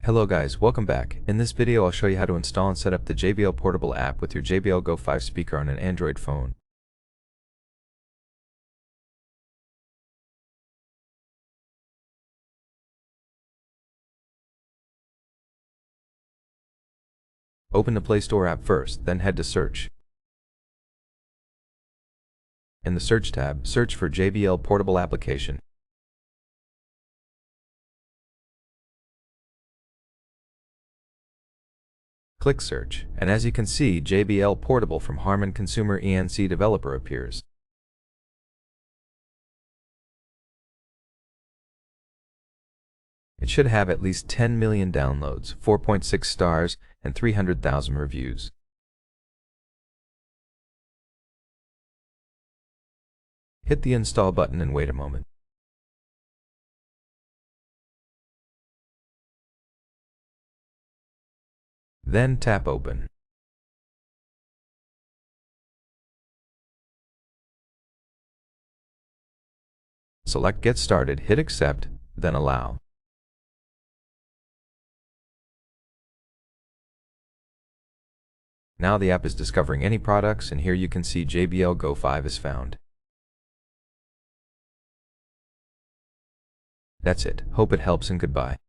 Hello guys, welcome back. In this video I'll show you how to install and set up the JBL Portable app with your JBL Go 5 speaker on an Android phone. Open the Play Store app first, then head to Search. In the Search tab, search for JBL Portable application. Click Search, and as you can see, JBL Portable from Harman Consumer ENC Developer appears. It should have at least 10 million downloads, 4.6 stars, and 300,000 reviews. Hit the Install button and wait a moment. Then tap Open. Select Get Started, hit Accept, then Allow. Now the app is discovering any products, and here you can see JBL Go 5 is found. That's it. Hope it helps and goodbye.